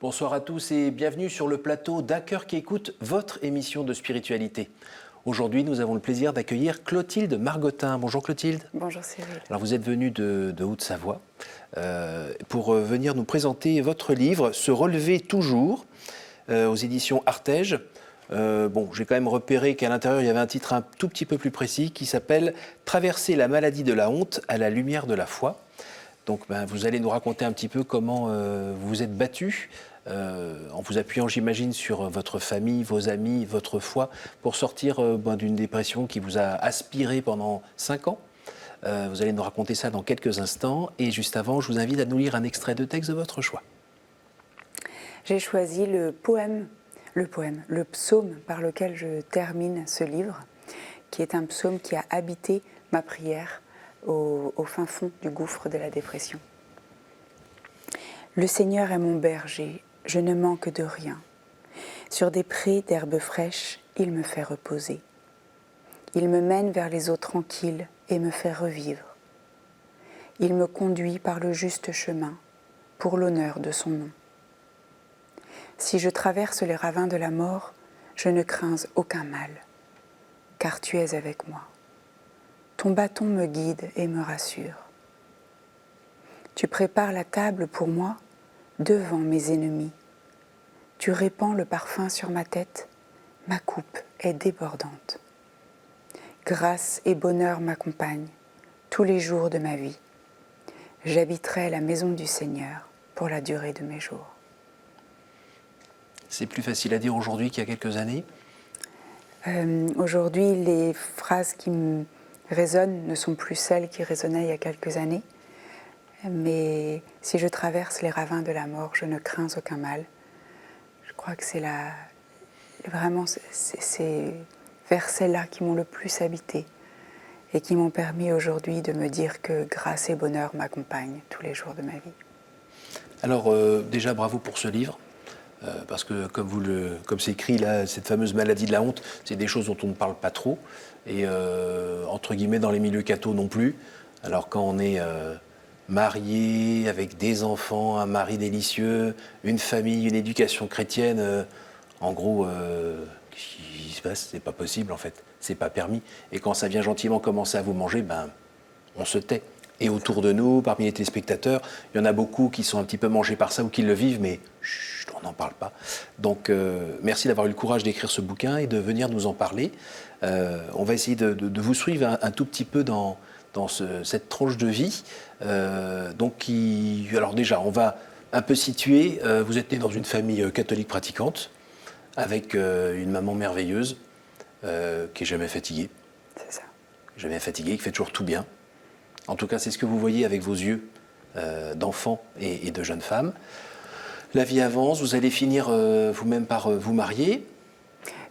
Bonsoir à tous et bienvenue sur le plateau d'À Cœur qui écoute, votre émission de spiritualité. Aujourd'hui, nous avons le plaisir d'accueillir Clotilde Margottin. Bonjour Clotilde. Bonjour Cyril. Alors vous êtes venue de Haute-Savoie pour venir nous présenter votre livre « Se relever toujours » aux éditions Artege. J'ai quand même repéré qu'à l'intérieur, il y avait un titre un tout petit peu plus précis qui s'appelle « Traverser la maladie de la honte à la lumière de la foi ». Donc vous allez nous raconter un petit peu comment vous vous êtes battu en vous appuyant, j'imagine, sur votre famille, vos amis, votre foi, pour sortir d'une dépression qui vous a aspiré pendant 5 ans. Vous allez nous raconter ça dans quelques instants. Et juste avant, je vous invite à nous lire un extrait de texte de votre choix. J'ai choisi le psaume par lequel je termine ce livre, qui est un psaume qui a habité ma prière au fin fond du gouffre de la dépression. Le Seigneur est mon berger, je ne manque de rien. Sur des prés d'herbes fraîches, il me fait reposer. Il me mène vers les eaux tranquilles et me fait revivre. Il me conduit par le juste chemin, pour l'honneur de son nom. Si je traverse les ravins de la mort, je ne crains aucun mal, car tu es avec moi. Ton bâton me guide et me rassure. Tu prépares la table pour moi devant mes ennemis. Tu répands le parfum sur ma tête, ma coupe est débordante. Grâce et bonheur m'accompagnent tous les jours de ma vie. J'habiterai la maison du Seigneur pour la durée de mes jours. C'est plus facile à dire aujourd'hui qu'il y a quelques années. Aujourd'hui, les phrases qui me résonnent ne sont plus celles qui résonnaient il y a quelques années. Mais si je traverse les ravins de la mort, je ne crains aucun mal. Je crois que c'est vraiment ces versets-là qui m'ont le plus habité et qui m'ont permis aujourd'hui de me dire que grâce et bonheur m'accompagnent tous les jours de ma vie. Alors déjà bravo pour ce livre. Parce que comme c'est écrit là, cette fameuse maladie de la honte, c'est des choses dont on ne parle pas trop et entre guillemets dans les milieux cathos non plus. Alors quand on est marié avec des enfants, un mari délicieux, une famille, une éducation chrétienne, en gros, qu'est-ce qui se passe? C'est pas possible en fait, c'est pas permis. Et quand ça vient gentiment commencer à vous manger, on se tait. Et autour de nous, parmi les téléspectateurs, il y en a beaucoup qui sont un petit peu mangés par ça ou qui le vivent, mais chut, on n'en parle pas. Donc, merci d'avoir eu le courage d'écrire ce bouquin et de venir nous en parler. On va essayer de vous suivre un tout petit peu dans cette tranche de vie. Alors déjà, on va un peu situer. Vous êtes né dans une famille catholique pratiquante, avec une maman merveilleuse, qui n'est jamais fatiguée. C'est ça. Jamais fatiguée, qui fait toujours tout bien. En tout cas, c'est ce que vous voyez avec vos yeux d'enfants et de jeunes femmes. La vie avance, vous allez finir vous-même par vous marier.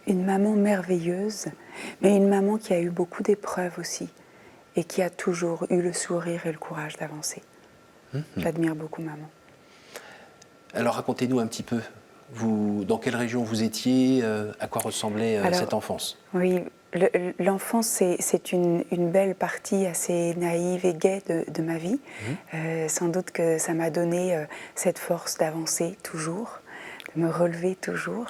Une maman merveilleuse, mais une maman qui a eu beaucoup d'épreuves aussi et qui a toujours eu le sourire et le courage d'avancer. J'admire beaucoup maman. Alors racontez-nous un petit peu, dans quelle région vous étiez, à quoi ressemblait cette enfance? Oui, l'enfance, c'est une belle partie assez naïve et gaie de ma vie. Sans doute que ça m'a donné cette force d'avancer toujours, de me relever toujours.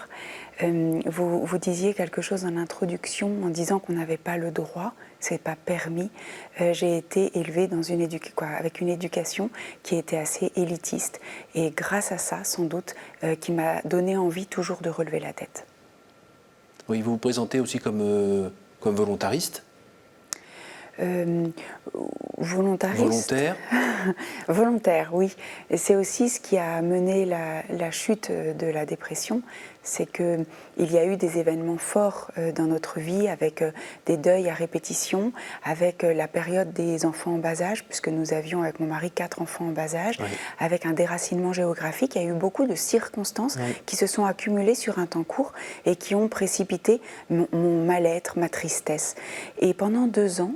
Vous disiez quelque chose en introduction en disant qu'on n'avait pas le droit, c'est pas permis. J'ai été élevée dans avec une éducation qui était assez élitiste et grâce à ça, sans doute, qui m'a donné envie toujours de relever la tête. Oui, vous vous présentez aussi comme volontariste. Volontariste. Volontaire. Volontaire, oui. Et c'est aussi ce qui a mené la chute de la dépression, c'est qu'il y a eu des événements forts dans notre vie avec des deuils à répétition, avec la période des enfants en bas âge, puisque nous avions avec mon mari 4 enfants en bas âge, avec un déracinement géographique. Il y a eu beaucoup de circonstances qui se sont accumulées sur un temps court et qui ont précipité mon mal-être, ma tristesse. Et pendant 2 ans,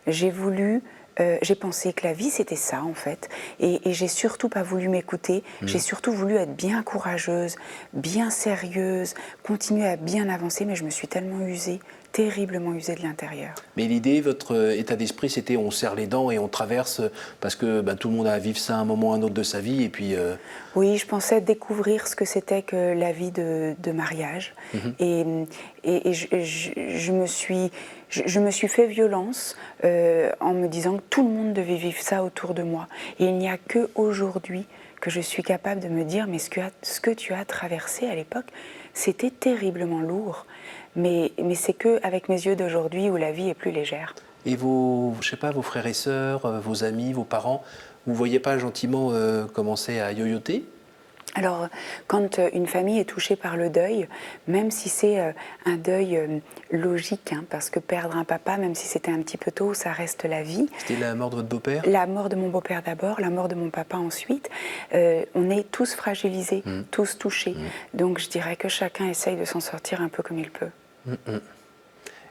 j'ai voulu j'ai pensé que la vie c'était ça en fait, et j'ai surtout pas voulu m'écouter. J'ai surtout voulu être bien courageuse, bien sérieuse, continuer à bien avancer, mais je me suis tellement usée, terriblement usée de l'intérieur. Mais l'idée, votre état d'esprit, c'était on serre les dents et on traverse parce que tout le monde a à vivre ça à un moment ou à un autre de sa vie. Et puis, Oui, je pensais découvrir ce que c'était que la vie de mariage. Et je me suis fait violence en me disant que tout le monde devait vivre ça autour de moi. Et il n'y a qu'aujourd'hui que je suis capable de me dire, mais ce que tu as traversé à l'époque, c'était terriblement lourd. Mais c'est qu'avec mes yeux d'aujourd'hui où la vie est plus légère. et je sais pas, vos frères et sœurs, vos amis, vos parents, vous ne voyez pas gentiment commencer à yoyoter? Alors, quand une famille est touchée par le deuil, même si c'est un deuil logique, hein, parce que perdre un papa, même si c'était un petit peu tôt, ça reste la vie. C'était la mort de votre beau-père? La mort de mon beau-père d'abord, la mort de mon papa ensuite. On est tous fragilisés, tous touchés. Donc je dirais que chacun essaye de s'en sortir un peu comme il peut.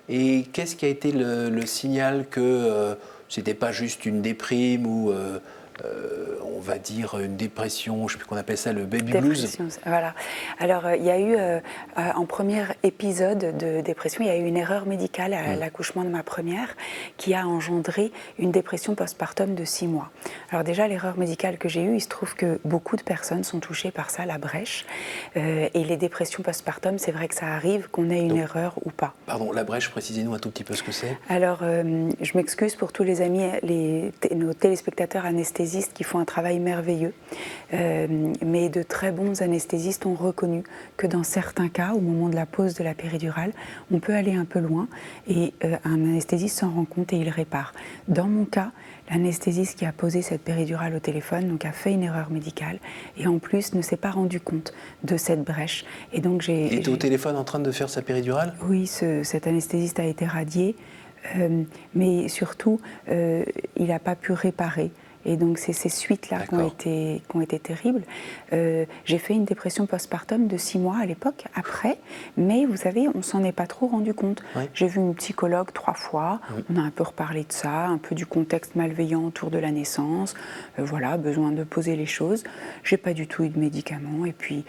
Et qu'est-ce qui a été le signal que c'était pas juste une déprime ou on va dire une dépression, je ne sais plus qu'on appelle ça, le baby blues? Dépression, voilà. Alors, il y a eu, en premier épisode de dépression, il y a eu une erreur médicale à l'accouchement de ma première qui a engendré une dépression postpartum de 6 mois. Alors déjà, l'erreur médicale que j'ai eue, il se trouve que beaucoup de personnes sont touchées par ça, la brèche. Et les dépressions postpartum, c'est vrai que ça arrive, qu'on ait une erreur ou pas. Pardon, la brèche, précisez-nous un tout petit peu ce que c'est. Alors, je m'excuse pour tous les amis, nos téléspectateurs anesthésistes qui font un travail merveilleux, mais de très bons anesthésistes ont reconnu que dans certains cas, au moment de la pose de la péridurale, on peut aller un peu loin et un anesthésiste s'en rend compte et il répare. Dans mon cas, l'anesthésiste qui a posé cette péridurale au téléphone donc a fait une erreur médicale et en plus ne s'est pas rendu compte de cette brèche. Et donc Il était au téléphone en train de faire sa péridurale? Oui, cet anesthésiste a été radié, mais surtout, il n'a pas pu réparer. Et donc, c'est ces suites-là qui ont été terribles. J'ai fait une dépression postpartum de 6 mois à l'époque, après, mais vous savez, on ne s'en est pas trop rendu compte. Oui. J'ai vu une psychologue 3 fois, on a un peu reparlé de ça, un peu du contexte malveillant autour de la naissance, voilà, besoin de poser les choses. Je n'ai pas du tout eu de médicaments, et puis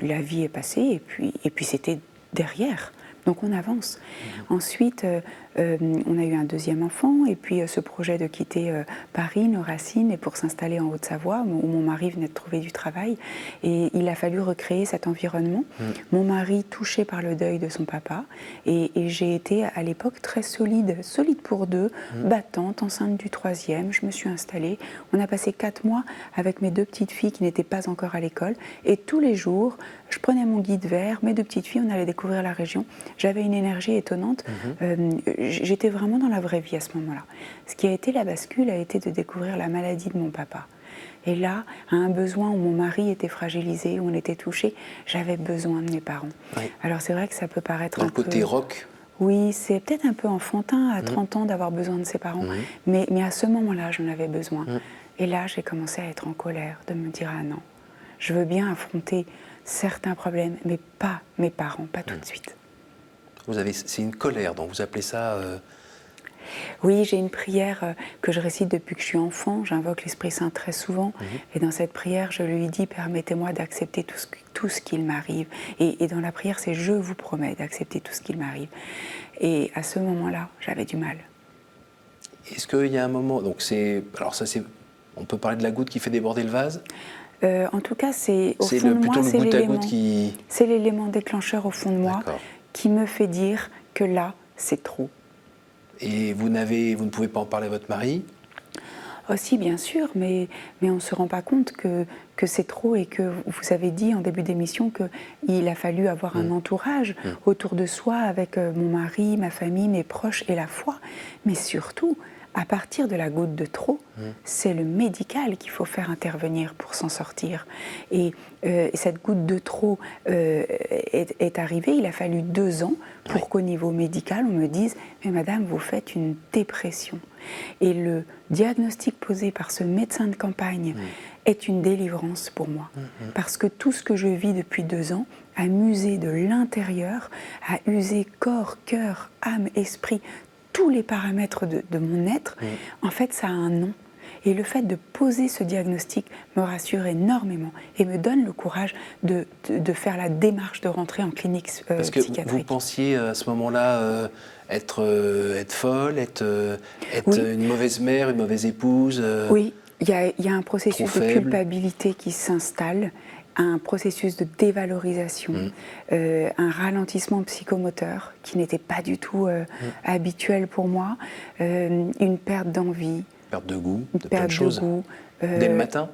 la vie est passée, et puis c'était derrière. Donc on avance. Ensuite, on a eu un deuxième enfant et puis ce projet de quitter Paris, nos racines, et pour s'installer en Haute-Savoie, où mon mari venait de trouver du travail. Et il a fallu recréer cet environnement. Mon mari touché par le deuil de son papa. Et j'ai été à l'époque très solide pour deux, battante, enceinte du 3e. Je me suis installée. On a passé 4 mois avec mes 2 petites filles qui n'étaient pas encore à l'école. Et tous les jours, je prenais mon guide vert, mes 2 petites filles, on allait découvrir la région. J'avais une énergie étonnante. J'étais vraiment dans la vraie vie à ce moment-là. Ce qui a été la bascule a été de découvrir la maladie de mon papa. Et là, à un besoin où mon mari était fragilisé, où on était touché, j'avais besoin de mes parents. Oui. Alors c'est vrai que ça peut paraître dans un le côté peu... rock. Oui, c'est peut-être un peu enfantin à 30 ans d'avoir besoin de ses parents, mais à ce moment-là, j'en avais besoin. Et là, j'ai commencé à être en colère, de me dire « Ah non, je veux bien affronter certains problèmes, mais pas mes parents, pas tout de suite. » C'est une colère, donc vous appelez ça... Oui, j'ai une prière que je récite depuis que je suis enfant. J'invoque l'Esprit Saint très souvent. Et dans cette prière, je lui dis « Permettez-moi d'accepter tout ce qu'il m'arrive. » Et dans la prière, c'est « Je vous promets d'accepter tout ce qu'il m'arrive. » Et à ce moment-là, j'avais du mal. Est-ce qu'il y a un moment... Donc alors ça, on peut parler de la goutte qui fait déborder le vase? En tout cas, c'est au fond de moi, c'est l'élément qui... C'est l'élément déclencheur au fond de moi qui me fait dire que là, c'est trop. Et vous ne pouvez pas en parler à votre mari? Aussi, bien sûr, mais on ne se rend pas compte que c'est trop et que vous avez dit en début d'émission qu'il a fallu avoir un entourage autour de soi avec mon mari, ma famille, mes proches et la foi. Mais surtout, à partir de la goutte de trop, c'est le médical qu'il faut faire intervenir pour s'en sortir. Et cette goutte de trop est arrivée, il a fallu 2 ans pour qu'au niveau médical, on me dise « Mais madame, vous faites une dépression ». Et le diagnostic posé par ce médecin de campagne est une délivrance pour moi. Parce que tout ce que je vis depuis 2 ans a musé de l'intérieur, a usé corps, cœur, âme, esprit, tous les paramètres de mon être, en fait, ça a un nom. Et le fait de poser ce diagnostic me rassure énormément et me donne le courage de faire la démarche de rentrer en clinique Parce que psychiatrique. vous pensiez à ce moment-là être folle, être Oui. une mauvaise mère, une mauvaise épouse Oui, il y a un processus trop de faible. culpabilité qui s'installe, un processus de dévalorisation, un ralentissement psychomoteur qui n'était pas du tout habituel pour moi, une perte d'envie, Perte de goût, une de plein de perte de choses. goût. Dès le matin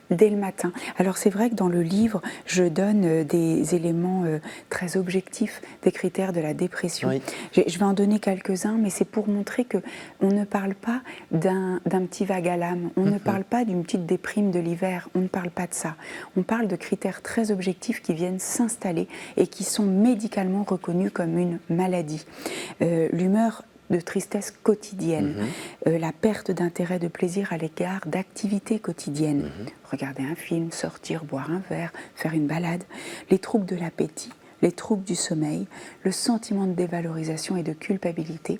Dès le matin. Alors c'est vrai que dans le livre, je donne des éléments très objectifs, des critères de la dépression. Oui. Je vais en donner quelques-uns, mais c'est pour montrer que on ne parle pas d'un petit vague à l'âme, on ne parle pas d'une petite déprime de l'hiver, on ne parle pas de ça. On parle de critères très objectifs qui viennent s'installer et qui sont médicalement reconnus comme une maladie. L'humeur de tristesse quotidienne, la perte d'intérêt, de plaisir à l'égard d'activités quotidiennes, regarder un film, sortir, boire un verre, faire une balade, les troubles de l'appétit, les troubles du sommeil, le sentiment de dévalorisation et de culpabilité.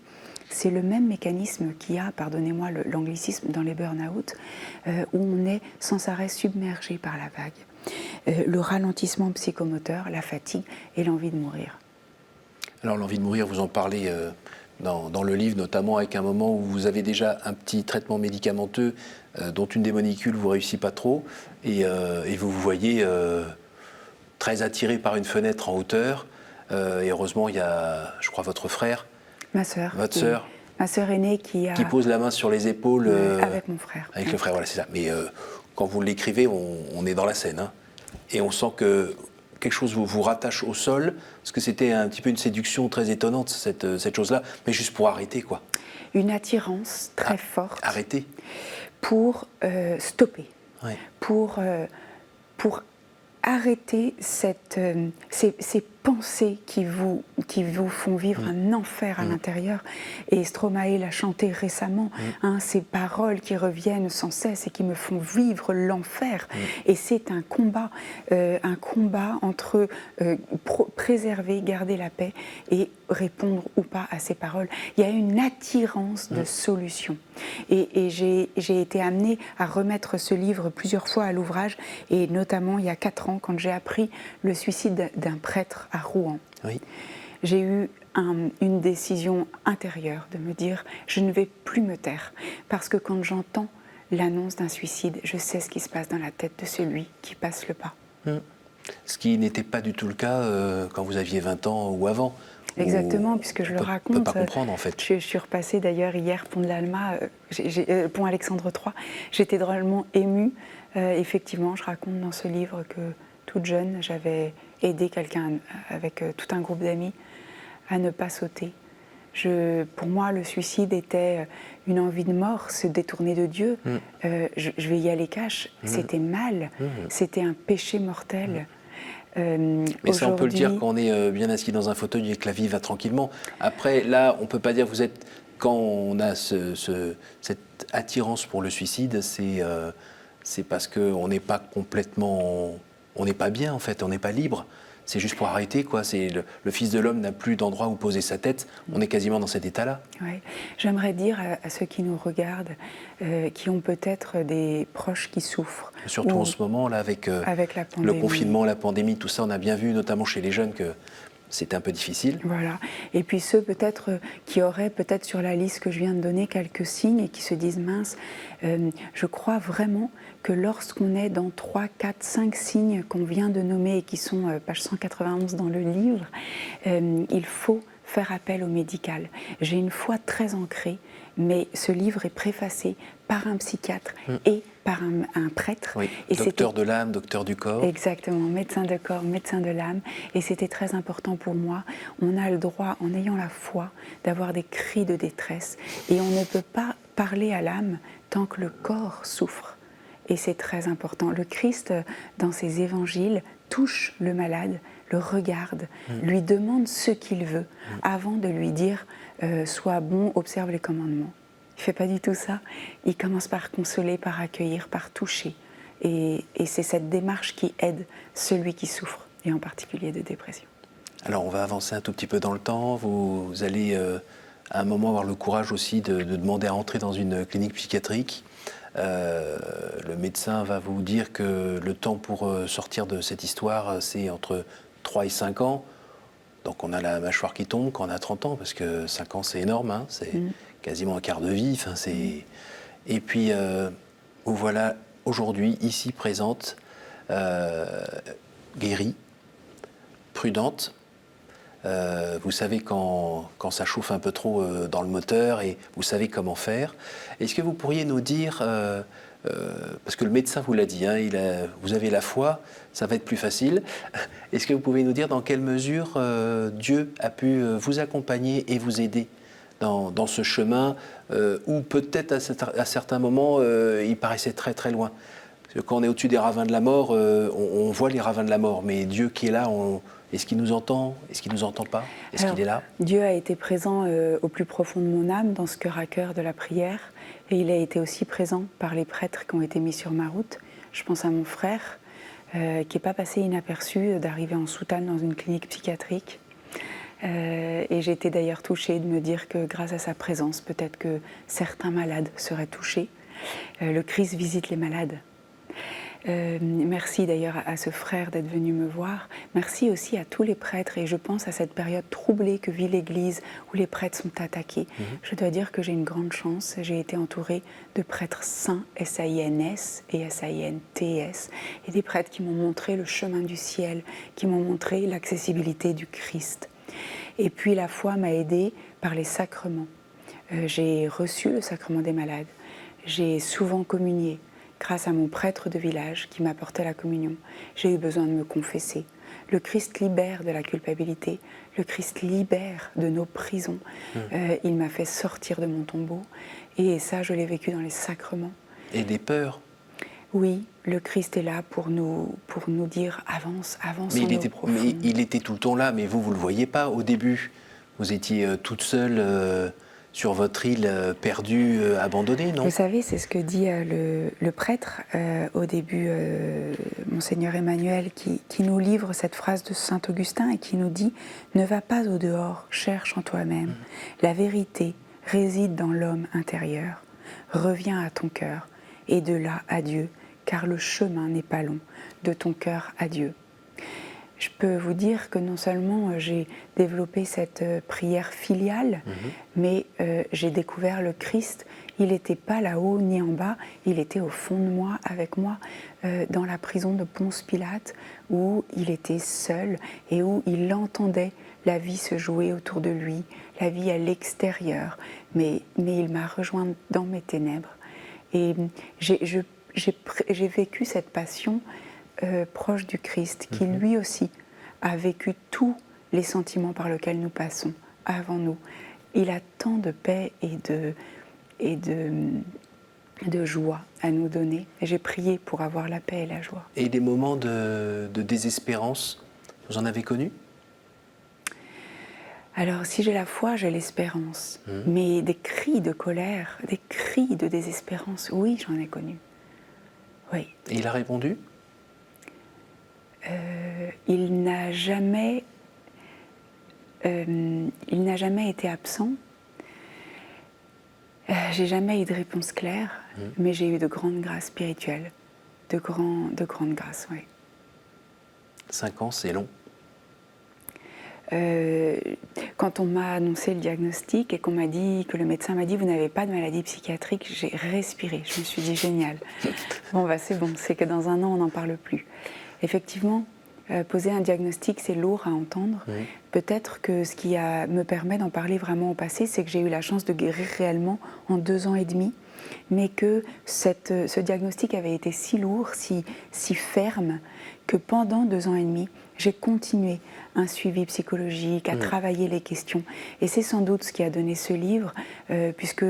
C'est le même mécanisme qu'il y a, pardonnez-moi l'anglicisme, dans les burn-out, où on est sans arrêt submergé par la vague. Le ralentissement psychomoteur, la fatigue et l'envie de mourir. Alors l'envie de mourir, vous en parlez dans le livre, notamment avec un moment où vous avez déjà un petit traitement médicamenteux dont une des molécules ne vous réussit pas trop, et vous vous voyez très attiré par une fenêtre en hauteur, et heureusement il y a, je crois, votre frère, Ma sœur. votre sœur, ma sœur aînée qui pose la main sur les épaules avec mon frère. avec le frère, voilà, c'est ça. Mais quand vous l'écrivez, on est dans la scène, hein, et on sent que quelque chose vous rattache au sol, parce que c'était un petit peu une séduction très étonnante, cette chose-là, mais juste pour arrêter, quoi. Une attirance très forte. Arrêter. Pour stopper, Ouais. pour arrêter ces pensées qui vous font vivre un enfer à l'intérieur. Et Stromae l'a chanté récemment, ces paroles qui reviennent sans cesse et qui me font vivre l'enfer. Et c'est un combat entre préserver, garder la paix et répondre ou pas à ces paroles. Il y a une attirance de solution. Et j'ai été amenée à remettre ce livre plusieurs fois à l'ouvrage, et notamment il y a 4 ans, quand j'ai appris le suicide d'un prêtre à Rouen. Oui. J'ai eu une décision intérieure de me dire je ne vais plus me taire, parce que quand j'entends l'annonce d'un suicide, je sais ce qui se passe dans la tête de celui qui passe le pas. Ce qui n'était pas du tout le cas quand vous aviez 20 ans ou avant. Exactement, puisque je le raconte. On ne peut pas comprendre, en fait. Je suis repassée d'ailleurs hier, pont de l'Alma, pont Alexandre III. J'étais drôlement émue. Effectivement, je raconte dans ce livre que toute jeune, j'avais aidé quelqu'un avec tout un groupe d'amis à ne pas sauter. Pour moi, le suicide était une envie de mort, se détourner de Dieu. Je vais y aller cash. C'était mal, c'était un péché mortel. Mais ça, on peut le dire quand on est bien assis dans un fauteuil et que la vie va tranquillement. Après, là, on ne peut pas dire, quand on a cette attirance pour le suicide, c'est parce qu'on n'est pas complètement, on n'est pas bien en fait, on n'est pas libre. C'est juste pour arrêter, quoi. Le Fils de l'homme n'a plus d'endroit où poser sa tête. On est quasiment dans cet état-là. Ouais. J'aimerais dire à ceux qui nous regardent, qui ont peut-être des proches qui souffrent. Surtout en ce moment, là, avec la pandémie. Le confinement, la pandémie, tout ça, on a bien vu, notamment chez les jeunes, que c'était un peu difficile. Voilà. Et puis ceux peut-être qui auraient peut-être sur la liste que je viens de donner quelques signes et qui se disent mince, je crois vraiment que lorsqu'on est dans 3, 4, 5 signes qu'on vient de nommer et qui sont page 191 dans le livre, il faut faire appel au médical. J'ai une foi très ancrée, mais ce livre est préfacé par un psychiatre et par un prêtre. Oui. Et docteur de l'âme, docteur du corps. Exactement, médecin de corps, médecin de l'âme. Et c'était très important pour moi. On a le droit, en ayant la foi, d'avoir des cris de détresse. Et on ne peut pas parler à l'âme tant que le corps souffre. Et c'est très important. Le Christ, dans ses évangiles, touche le malade, le regarde, lui demande ce qu'il veut, avant de lui dire « sois bon, observe les commandements ». Il ne fait pas du tout ça. Il commence par consoler, par accueillir, par toucher. Et c'est cette démarche qui aide celui qui souffre, et en particulier de dépression. Alors on va avancer un tout petit peu dans le temps. Vous allez à un moment avoir le courage aussi de demander à entrer dans une clinique psychiatrique. Le médecin va vous dire que le temps pour sortir de cette histoire, c'est entre 3 et 5 ans. Donc on a la mâchoire qui tombe quand on a 30 ans, parce que 5 ans c'est énorme, hein, c'est quasiment un quart de vie. Et puis vous voilà aujourd'hui, ici présente, guérie, prudente. Vous savez quand ça chauffe un peu trop dans le moteur et vous savez comment faire. Est-ce que vous pourriez nous dire, parce que le médecin vous l'a dit, hein, vous avez la foi, ça va être plus facile. Est-ce que vous pouvez nous dire dans quelle mesure Dieu a pu vous accompagner et vous aider dans ce chemin où peut-être à certains moments il paraissait très très loin. Parce que quand on est au-dessus des ravins de la mort, on voit les ravins de la mort, mais Dieu qui est là, est-ce qu'il nous entend? Est-ce qu'il ne nous entend pas? Est-ce qu'il est là? Dieu a été présent au plus profond de mon âme, dans ce cœur à cœur de la prière, et il a été aussi présent par les prêtres qui ont été mis sur ma route. Je pense à mon frère, qui n'est pas passé inaperçu d'arriver en soutane dans une clinique psychiatrique. Et j'ai été d'ailleurs touchée de me dire que grâce à sa présence, peut-être que certains malades seraient touchés. Le Christ visite les malades. Merci d'ailleurs à ce frère d'être venu me voir. Merci aussi à tous les prêtres, et je pense à cette période troublée que vit l'Église où les prêtres sont attaqués. Je dois dire que j'ai une grande chance. J'ai été entourée de prêtres saints, S-A-I-N-S et S-A-I-N-T-S, et des prêtres qui m'ont montré le chemin du ciel, qui m'ont montré l'accessibilité du Christ. Et puis la foi m'a aidée par les sacrements. J'ai reçu le sacrement des malades. J'ai souvent communié grâce à mon prêtre de village qui m'apportait la communion. J'ai eu besoin de me confesser. Le Christ libère de la culpabilité. Le Christ libère de nos prisons. Il m'a fait sortir de mon tombeau. Et ça, je l'ai vécu dans les sacrements. Et des peurs? Oui, le Christ est là pour nous dire avance, avance en eau profonde. Mais il était tout le temps là, mais vous ne le voyez pas au début. Vous étiez toute seule sur votre île, perdue, abandonnée, non? Vous savez, c'est ce que dit le prêtre au début, Monseigneur Emmanuel, qui nous livre cette phrase de Saint Augustin et qui nous dit « Ne va pas au dehors, cherche en toi-même. La vérité réside dans l'homme intérieur. Reviens à ton cœur et de là à Dieu, car le chemin n'est pas long, de ton cœur à Dieu. » Je peux vous dire que non seulement j'ai développé cette prière filiale, mais j'ai découvert le Christ. Il n'était pas là-haut ni en bas, il était au fond de moi, avec moi, dans la prison de Ponce Pilate, où il était seul et où il entendait la vie se jouer autour de lui, la vie à l'extérieur. Mais il m'a rejoint dans mes ténèbres. Et j'ai vécu cette passion proche du Christ, qui lui aussi a vécu tous les sentiments par lesquels nous passons avant nous. Il a tant de paix et de joie à nous donner. J'ai prié pour avoir la paix et la joie. Et des moments de désespérance, vous en avez connu? Alors, si j'ai la foi, j'ai l'espérance. Mais des cris de colère, des cris de désespérance, oui, j'en ai connu. Oui. Et il a répondu? Il n'a jamais été absent. J'ai jamais eu de réponse claire, mais j'ai eu de grandes grâces spirituelles, de grandes grâces, oui. 5 ans, c'est long. Quand on m'a annoncé le diagnostic et qu'on m'a dit, que le médecin m'a dit « vous n'avez pas de maladie psychiatrique », j'ai respiré, je me suis dit « génial, bon c'est bon, c'est que dans un an on n'en parle plus ». Effectivement, poser un diagnostic, c'est lourd à entendre. Peut-être que ce qui me permet d'en parler vraiment au passé, c'est que j'ai eu la chance de guérir réellement en 2 ans et demi, mais que ce diagnostic avait été si lourd, si ferme, que pendant 2 ans et demi, j'ai continué un suivi psychologique, à travailler les questions. Et c'est sans doute ce qui a donné ce livre, puisque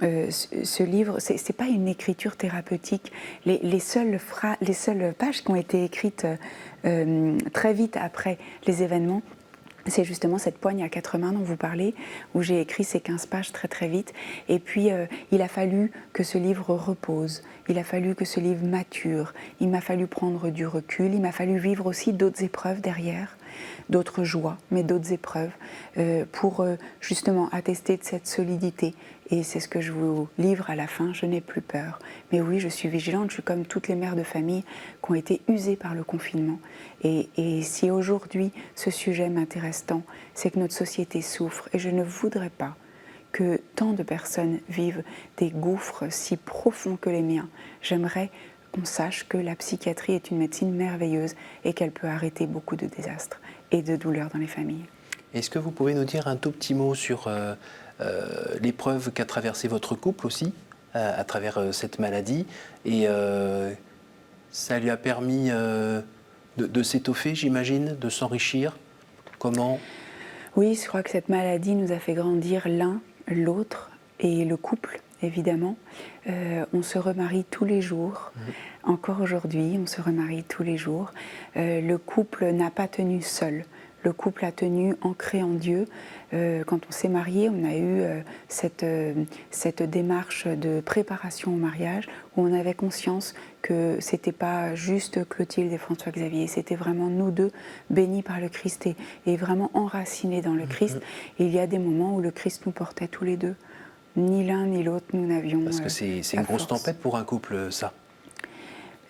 ce livre, c'est pas une écriture thérapeutique. Les seules pages qui ont été écrites très vite après les événements, c'est justement cette poigne à 4 mains dont vous parlez, où j'ai écrit ces 15 pages très très vite. Et puis, il a fallu que ce livre repose, il a fallu que ce livre mature, il m'a fallu prendre du recul, il m'a fallu vivre aussi d'autres épreuves derrière. d'autres joies, mais d'autres épreuves, pour justement attester de cette solidité. Et c'est ce que je vous livre à la fin, je n'ai plus peur. Mais oui, je suis vigilante, je suis comme toutes les mères de famille qui ont été usées par le confinement. Et si aujourd'hui ce sujet m'intéresse tant, c'est que notre société souffre et je ne voudrais pas que tant de personnes vivent des gouffres si profonds que les miens. J'aimerais qu'on sache que la psychiatrie est une médecine merveilleuse et qu'elle peut arrêter beaucoup de désastres et de douleurs dans les familles. Est-ce que vous pouvez nous dire un tout petit mot sur l'épreuve qu'a traversé votre couple aussi, à travers cette maladie, et ça lui a permis de s'étoffer, j'imagine, de s'enrichir. Comment? Oui, je crois que cette maladie nous a fait grandir l'un, l'autre et le couple, évidemment. On se remarie tous les jours. Encore aujourd'hui, on se remarie tous les jours. Le couple n'a pas tenu seul. Le couple a tenu ancré en Dieu. Quand on s'est marié, on a eu cette démarche de préparation au mariage où on avait conscience que c'était pas juste Clotilde et François-Xavier, c'était vraiment nous deux bénis par le Christ et vraiment enracinés dans le Christ. Et il y a des moments où le Christ nous portait tous les deux. Ni l'un ni l'autre, nous n'avions. Parce que c'est une grosse tempête pour un couple, ça.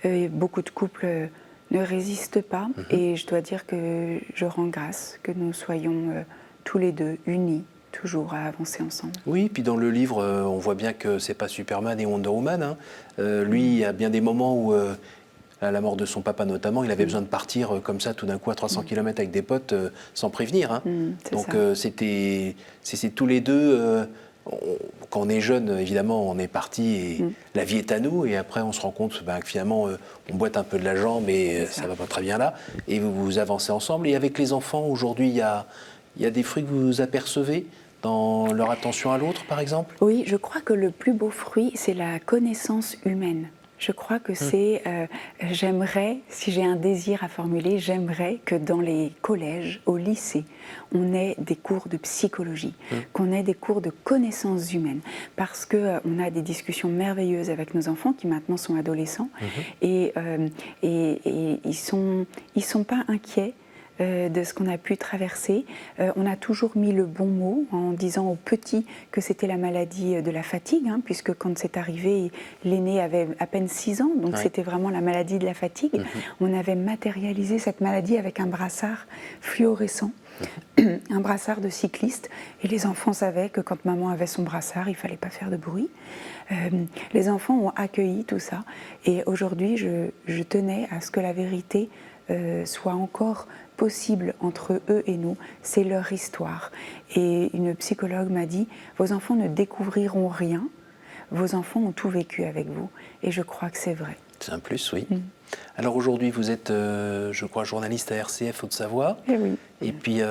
Beaucoup de couples ne résistent pas et je dois dire que je rends grâce que nous soyons tous les deux unis toujours à avancer ensemble. Oui, puis dans le livre, on voit bien que c'est pas Superman et Wonder Woman. Hein. Lui, il y a bien des moments où, à la mort de son papa notamment, il avait besoin de partir comme ça tout d'un coup à 300 km avec des potes sans prévenir. Hein. Donc c'est tous les deux. Quand on est jeune, évidemment, on est parti et la vie est à nous. Et après, on se rend compte que finalement, on boite un peu de l'argent, mais ça va pas très bien là. Et vous avancez ensemble. Et avec les enfants, aujourd'hui, il y a des fruits que vous apercevez dans leur attention à l'autre, par exemple? Oui, je crois que le plus beau fruit, c'est la connaissance humaine. Je crois que c'est, j'aimerais, si j'ai un désir à formuler, j'aimerais que dans les collèges, au lycée, on ait des cours de psychologie, qu'on ait des cours de connaissances humaines, parce qu'on a des discussions merveilleuses avec nos enfants qui maintenant sont adolescents, et ils sont pas inquiets de ce qu'on a pu traverser. On a toujours mis le bon mot en disant aux petits que c'était la maladie de la fatigue, hein, puisque quand c'est arrivé, l'aîné avait à peine 6 ans, donc c'était vraiment la maladie de la fatigue. On avait matérialisé cette maladie avec un brassard fluorescent, un brassard de cycliste, et les enfants savaient que quand maman avait son brassard, il ne fallait pas faire de bruit. Les enfants ont accueilli tout ça, et aujourd'hui, je tenais à ce que la vérité soit encore possible entre eux et nous, c'est leur histoire. Et une psychologue m'a dit, vos enfants ne découvriront rien, vos enfants ont tout vécu avec vous. Et je crois que c'est vrai. C'est un plus, oui. Alors aujourd'hui, vous êtes, je crois, journaliste à RCF Haute-Savoie. Et oui. Et puis,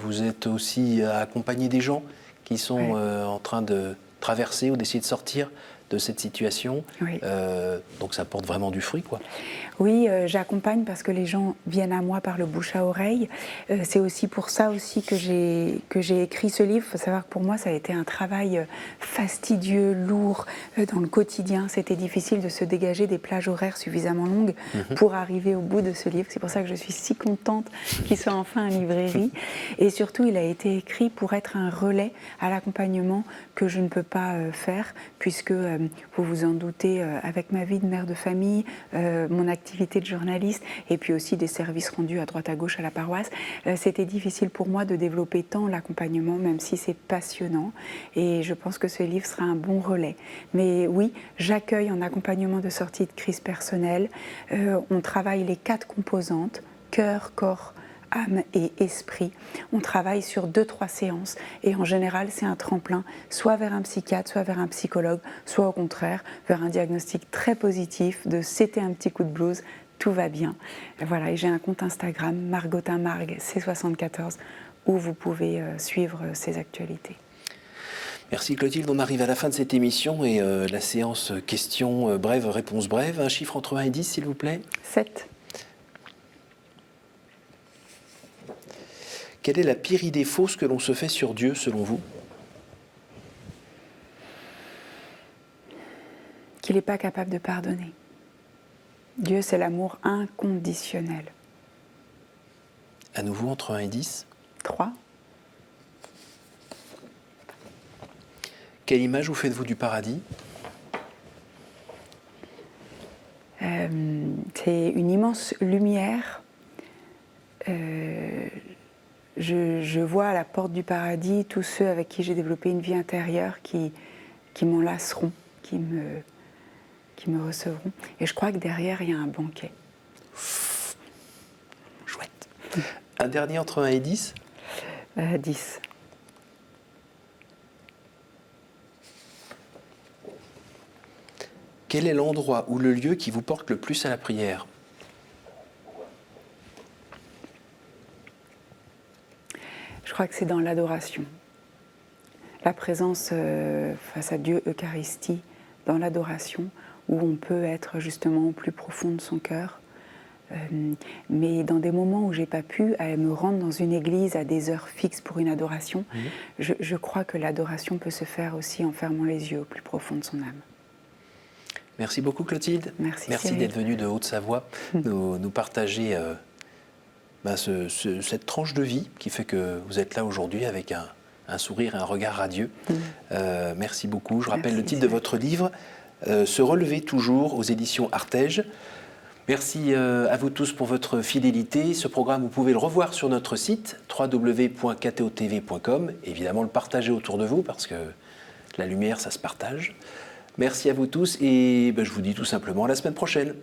vous êtes aussi à accompagner des gens qui sont en train de traverser ou d'essayer de sortir de cette situation. Oui. Donc ça porte vraiment du fruit, quoi. Oui, j'accompagne parce que les gens viennent à moi par le bouche à oreille. C'est aussi pour ça aussi que j'ai écrit ce livre. Il faut savoir que pour moi, ça a été un travail fastidieux, lourd dans le quotidien. C'était difficile de se dégager des plages horaires suffisamment longues pour arriver au bout de ce livre. C'est pour ça que je suis si contente qu'il soit enfin en librairie. Et surtout, il a été écrit pour être un relais à l'accompagnement que je ne peux pas faire, puisque, vous vous en doutez, avec ma vie de mère de famille, mon activité de journaliste et puis aussi des services rendus à droite à gauche à la paroisse, c'était difficile pour moi de développer tant l'accompagnement, même si c'est passionnant. Et je pense que ce livre sera un bon relais. Mais oui, j'accueille en accompagnement de sortie de crise personnelle. On travaille les 4 composantes, cœur, corps, âme et esprit. On travaille sur 2-3 séances et en général c'est un tremplin soit vers un psychiatre, soit vers un psychologue, soit au contraire vers un diagnostic très positif de c'était un petit coup de blues, tout va bien. Voilà, et j'ai un compte Instagram margotinmarg C74 où vous pouvez suivre ces actualités. Merci Clotilde, on arrive à la fin de cette émission et la séance questions brèves, réponses brèves. Un chiffre entre 1 et 10 s'il vous plaît. 7. Quelle est la pire idée fausse que l'on se fait sur Dieu, selon vous? Qu'il n'est pas capable de pardonner. Dieu, c'est l'amour inconditionnel. À nouveau, entre 1 et 10. 3. Quelle image vous faites-vous du paradis? C'est une immense lumière. Je vois à la porte du paradis tous ceux avec qui j'ai développé une vie intérieure qui m'enlaceront, qui me recevront. Et je crois que derrière, il y a un banquet. Chouette. Un dernier entre 1 et 10. 10. Quel est l'endroit ou le lieu qui vous porte le plus à la prière? Je crois que c'est dans l'adoration. La présence face à Dieu, Eucharistie, dans l'adoration, où on peut être justement au plus profond de son cœur. Mais dans des moments où j'ai pas pu me rendre dans une église à des heures fixes pour une adoration, je crois que l'adoration peut se faire aussi en fermant les yeux au plus profond de son âme. Merci beaucoup Clotilde. Merci d'être venue de Haute-Savoie nous partager cette tranche de vie qui fait que vous êtes là aujourd'hui avec un sourire et un regard radieux. Merci beaucoup. Je rappelle le titre de votre livre, Se relever toujours, aux éditions Artege. Merci à vous tous pour votre fidélité. Ce programme, vous pouvez le revoir sur notre site www.ktotv.com. Évidemment, le partager autour de vous parce que la lumière, ça se partage. Merci à vous tous et je vous dis tout simplement à la semaine prochaine.